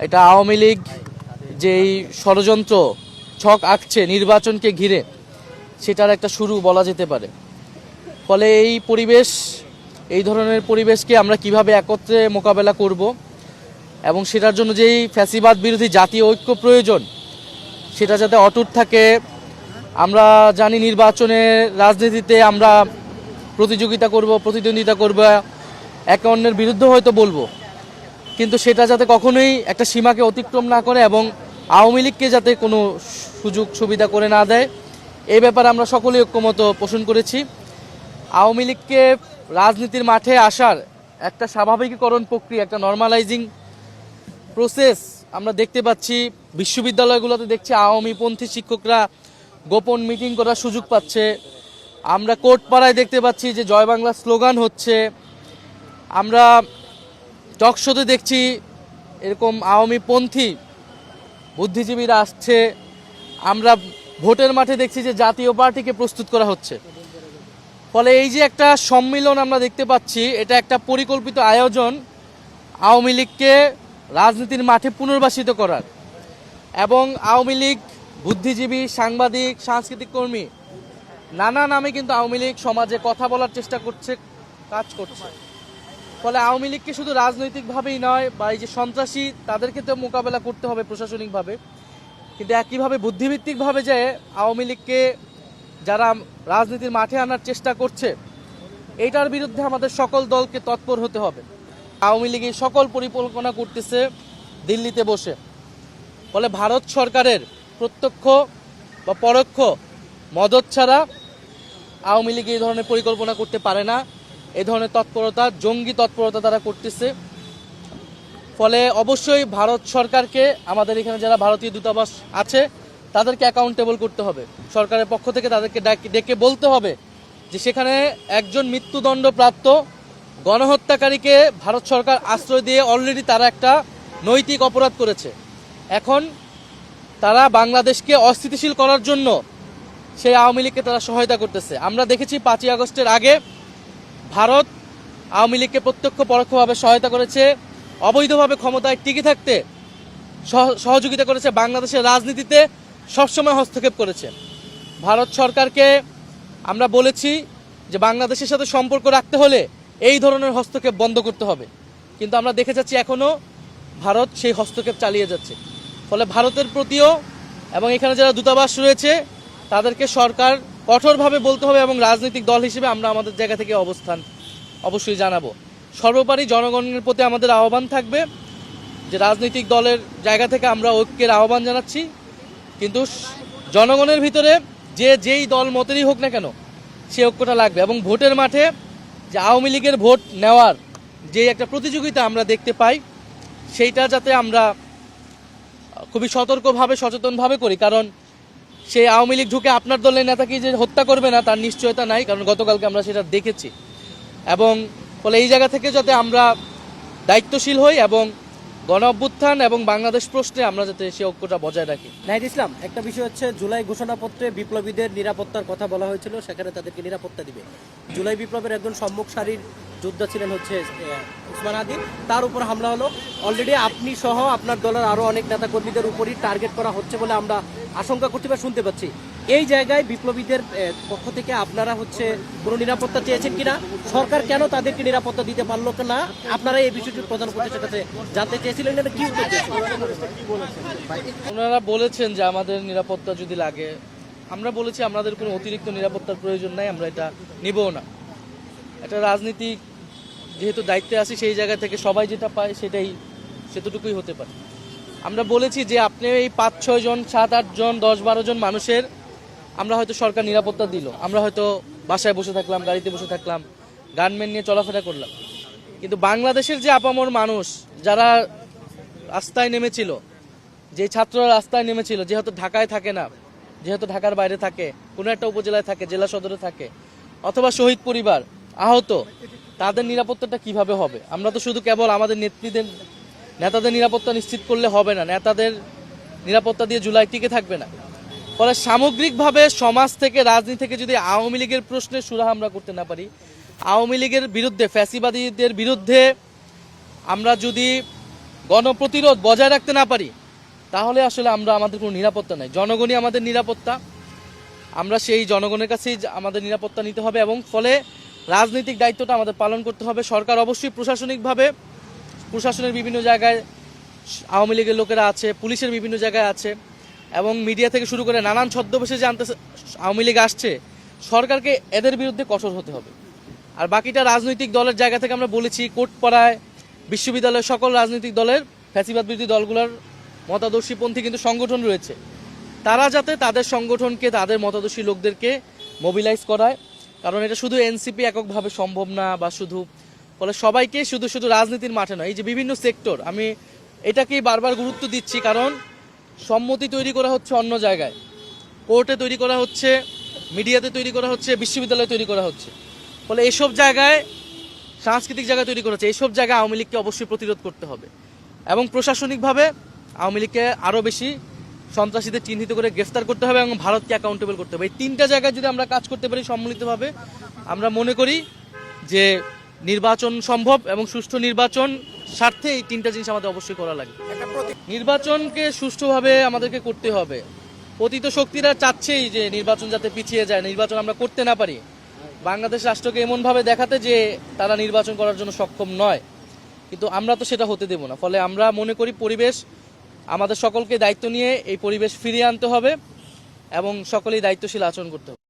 এটা আওয়ামী লীগ যেই ষড়যন্ত্র ছক আঁকছে নির্বাচনকে ঘিরে, সেটার একটা শুরু বলা যেতে পারে। ফলে এই ধরনের পরিবেশকে আমরা কিভাবে একত্রে মোকাবেলা করব এবং সেটার জন্য যেই ফ্যাসিবাদ বিরোধী জাতীয় ঐক্য প্রয়োজন, সেটা যাতে অটুট থাকে। আমরা জানি নির্বাচনের রাজনীতিতে আমরা প্রতিযোগিতা করব, প্রতিদ্বন্দ্বিতা করব, একে অন্যের বিরুদ্ধে হয়তো বলবো, কিন্তু সেটা যাতে কখনোই একটা সীমাকে অতিক্রম না করে এবং আওয়ামী লীগকে যাতে কোনো সুযোগ সুবিধা করে না দেয়, এই ব্যাপারে আমরা সকলেই ঐক্যমত পোষণ করেছি। আওয়ামী লীগকে রাজনীতির মাঠে আসার একটা স্বাভাবিকীকরণ প্রক্রিয়া, একটা নর্মালাইজিং প্রসেস আমরা দেখতে পাচ্ছি। বিশ্ববিদ্যালয়গুলোতে দেখছি আওয়ামীপন্থী শিক্ষকরা গোপন মিটিং করার সুযোগ পাচ্ছে। আমরা কোর্টপাড়ায় দেখতে পাচ্ছি যে জয় বাংলা স্লোগান হচ্ছে। আমরা টকশোতে দেখছি এরকম আওয়ামীপন্থী বুদ্ধিজীবীরা আসছে। আমরা ভোটের মাঠে দেখছি যে জাতীয় পার্টিকে প্রস্তুত করা হচ্ছে। ফলে এই যে একটা সম্মিলন আমরা দেখতে পাচ্ছি, এটা একটা পরিকল্পিত আয়োজন আওয়ামী লীগকে রাজনীতির মাঠে পুনর্বাসিত করার। এবং আওয়ামী লীগ বুদ্ধিজীবী, সাংবাদিক, সাংস্কৃতিক কর্মী নানা নামে কিন্তু আওয়ামী লীগ সমাজে কথা বলার চেষ্টা করছে, কাজ করছে। ফলে আওয়ামী লীগকে শুধু রাজনৈতিকভাবেই নয়, বা এই যে সন্ত্রাসী তাদেরকে তো মোকাবেলা করতে হবে প্রশাসনিকভাবে, কিন্তু একইভাবে বুদ্ধিভিত্তিকভাবে যে আওয়ামী লীগকে যারা রাজনীতির মাঠে আনার চেষ্টা করছে, এইটার বিরুদ্ধে আমাদের সকল দলকে তৎপর হতে হবে। আওয়ামী লীগ এই সকল পরিকল্পনা করতেছে দিল্লিতে বসে। ফলে ভারত সরকারের প্রত্যক্ষ বা পরোক্ষ মদত ছাড়া আওয়ামী লীগ এই ধরনের পরিকল্পনা করতে পারে না। এই ধরনের তৎপরতা, জঙ্গি তৎপরতা তারা করতেছে। ফলে অবশ্যই ভারত সরকারকে, আমাদের এখানে যারা ভারতীয় দূতাবাস আছে তাদেরকে অ্যাকাউন্টেবল করতে হবে। সরকারের পক্ষ থেকে তাদেরকে ডেকে বলতে হবে যে সেখানে একজন মৃত্যুদণ্ডপ্রাপ্ত গণহত্যাকারীকে ভারত সরকার আশ্রয় দিয়ে অলরেডি তারা একটা নৈতিক অপরাধ করেছে। এখন তারা বাংলাদেশকে অস্থিতিশীল করার জন্য সেই আওয়ামী লীগকে তারা সহায়তা করতেছে। আমরা দেখেছি 5ই আগস্টের আগে ভারত আওয়ামী লীগকে প্রত্যক্ষ পরোক্ষভাবে সহায়তা করেছে, অবৈধভাবে ক্ষমতায় টিকে থাকতে সহযোগিতা করেছে, বাংলাদেশের রাজনীতিতে সবসময় হস্তক্ষেপ করেছে। ভারত সরকারকে আমরা বলেছি যে বাংলাদেশের সাথে সম্পর্ক রাখতে হলে এই ধরনের হস্তক্ষেপ বন্ধ করতে হবে, কিন্তু আমরা দেখে যাচ্ছি এখনও ভারত সেই হস্তক্ষেপ চালিয়ে যাচ্ছে। ফলে ভারতের প্রতিও এবং এখানে যারা দূতাবাস রয়েছে তাদেরকে সরকার কঠোরভাবে বলতে হবে, এবং রাজনৈতিক দল হিসেবে আমরা আমাদের জায়গা থেকে অবস্থান অবশ্যই জানাবো। সর্বোপরি জনগণের প্রতি আমাদের আহ্বান থাকবে যে রাজনৈতিক দলের জায়গা থেকে আমরা ঐক্যের আহ্বান জানাচ্ছি, কিন্তু জনগণের ভিতরে যেই দল মতেরই হোক না কেন সে ঐক্যটা লাগবে। এবং ভোটের মাঠে যে আওয়ামী লীগের ভোট নেওয়ার যে একটা প্রতিযোগিতা আমরা দেখতে পাই, সেইটা যাতে আমরা খুবই সতর্কভাবে, সচেতনভাবে করি। কারণ সেই আওয়ামী লীগ ঢুকে আপনার দলের নেতাকে যে হত্যা করবে না তার নিশ্চয়তা নাই, কারণ গতকালকে আমরা সেটা দেখেছি। এবং ফলে এই জায়গা থেকে যাতে আমরা দায়িত্বশীল হই এবং গণ অভ্যুত্থান এবং বাংলাদেশ প্রশ্নে আমরা যাতে সে ঐক্যটা বজায় রাখি। নাহিদ ইসলাম, একটা বিষয় হচ্ছে জুলাই ঘোষণাপত্রে বিপ্লবীদের নিরাপত্তার কথা বলা হয়েছিল, সেখানে তাদেরকে নিরাপত্তা দিবে। জুলাই বিপ্লবের একজন সম্মুখ সারির যোদ্ধা ছিলেন হচ্ছে উসমান হাদি, তার উপর হামলা হলো। অলরেডি আপনি সহ আপনার দলের আরো অনেক নেতা কর্মীদের উপরই টার্গেট করা হচ্ছে বলে আমরা আশঙ্কা করতে বা শুনতে পাচ্ছি। এই জায়গায় বিপ্লবীদের পক্ষ থেকে আপনারা হচ্ছে কোনো নিরাপত্তা চেয়েছেন কিনা? সরকার কেন তাদেরকে নিরাপত্তা দিতে পারলো না? আপনারা এই বিষয়টি প্রধান উপদেষ্টার কাছে জানতে চেয়েছিলেন, এটা কি উত্তর দিয়েছেন? ওনারা বলেছেন যে আমাদের নিরাপত্তা যদি লাগে, আমরা বলেছি আমাদের কোনো অতিরিক্ত নিরাপত্তার প্রয়োজন নাই, আমরা এটা নিবও না। এটা রাজনীতিক যেহেতু দায়িত্বে আছি, সেই জায়গা থেকে সবাই যেটা পায় সেতটুকুই হতে পারে। আমরা বলেছি যে আপনি এই 5-6 জন, 7-8 জন, 10-12 জন মানুষের আমরা হয়তো সরকার নিরাপত্তা দিল, আমরা হয়তো বাসায় বসে থাকলাম, গাড়িতে বসে থাকলাম, গানম্যান নিয়ে চলাফেরা করলাম, কিন্তু বাংলাদেশের যে আপামর মানুষ যারা রাস্তায় নেমেছিল, যে ছাত্ররা রাস্তায় নেমেছিল, যেহেতু ঢাকায় থাকে না, যেহেতু ঢাকার বাইরে থাকে, কোনো একটা উপজেলায় থাকে, জেলা সদরে থাকে, অথবা শহীদ পরিবার, আহত, তাদের নিরাপত্তাটা কিভাবে হবে? আমরা তো শুধু কেবল আমাদের নেতাদের নিরাপত্তা নিশ্চিত করলে হবে না, নেতাদের নিরাপত্তা দিয়ে জুলাই টিকে থাকবে না। ফলে সামগ্রিকভাবে সমাজ থেকে, রাজনীতি থেকে যদি আওয়ামী লীগের প্রশ্নে সুরাহা আমরা করতে না পারি, আওয়ামী লীগের বিরুদ্ধে, ফ্যাসিবাদীদের বিরুদ্ধে আমরা যদি গণপ্রতিরোধ বজায় রাখতে না পারি, তাহলে আসলে আমরা আমাদের কোনো নিরাপত্তা নাই। জনগণই আমাদের নিরাপত্তা, আমরা সেই জনগণের কাছেই আমাদের নিরাপত্তা নিতে হবে এবং ফলে রাজনৈতিক দায়িত্বটা আমাদের পালন করতে হবে। সরকার অবশ্যই প্রশাসনিকভাবে, প্রশাসনের বিভিন্ন জায়গায় আওয়ামী লীগের লোকেরা আছে, পুলিশের বিভিন্ন জায়গায় আছে এবং মিডিয়া থেকে শুরু করে নানান ছদ্মবেশে যে আওয়ামী লীগ আসছে, সরকারকে এদের বিরুদ্ধে কঠোর হতে হবে। আর বাকিটা রাজনৈতিক দলের জায়গা থেকে আমরা বলেছি, কোর্টপাড়ায়, বিশ্ববিদ্যালয়ের সকল রাজনৈতিক দলের, ফ্যাসিবাদ বিরোধী দলগুলোর মতাদর্শীপন্থী কিন্তু সংগঠন রয়েছে, তারা যাতে তাদের সংগঠনকে, তাদের মতাদর্শী লোকদেরকে মোবিলাইজ করায়। কারণ এটা শুধু এনসিপি এককভাবে সম্ভব না, বা শুধু ফলে সবাইকে শুধু শুধু রাজনীতির মাঠে নয়, এই যে বিভিন্ন সেক্টর, আমি এটাকেই বারবার গুরুত্ব দিচ্ছি। কারণ সম্মতি তৈরি করা হচ্ছে অন্য জায়গায়, কোর্টে তৈরি করা হচ্ছে, মিডিয়াতে তৈরি করা হচ্ছে, বিশ্ববিদ্যালয়ে তৈরি করা হচ্ছে। ফলে এসব জায়গায়, সাংস্কৃতিক জায়গায় তৈরি করা হচ্ছে, এইসব জায়গায় আওয়ামী লীগকে অবশ্যই প্রতিরোধ করতে হবে এবং প্রশাসনিকভাবে আওয়ামী লীগকে আরও বেশি সন্ত্রাসীদের চিহ্নিত করে গ্রেফতার করতে হবে এবং ভারতকে অ্যাকাউন্টেবল করতে হবে। এই তিনটা জায়গায় যদি আমরা কাজ করতে পারি সম্মিলিতভাবে, আমরা মনে করি যে নির্বাচন সম্ভব এবং সুষ্ঠু নির্বাচন স্বার্থে এই তিনটা জিনিস আমাদের অবশ্যই করা লাগবে। নির্বাচনকে সুষ্ঠুভাবে আমাদেরকে করতে হবে। পতিত শক্তিরা চাচ্ছেই যে নির্বাচন যাতে পিছিয়ে যায়, নির্বাচন আমরা করতে না পারি, বাংলাদেশ রাষ্ট্রকে এমনভাবে দেখাতে যে তারা নির্বাচন করার জন্য সক্ষম নয়, কিন্তু আমরা তো সেটা হতে দেব না। ফলে আমরা মনে করি পরিবেশ, আমাদের সকলকে দায়িত্ব নিয়ে এই পরিবেশ ফিরিয়ে আনতে হবে এবং সকলেই দায়িত্বশীল আচরণ করতে হবে।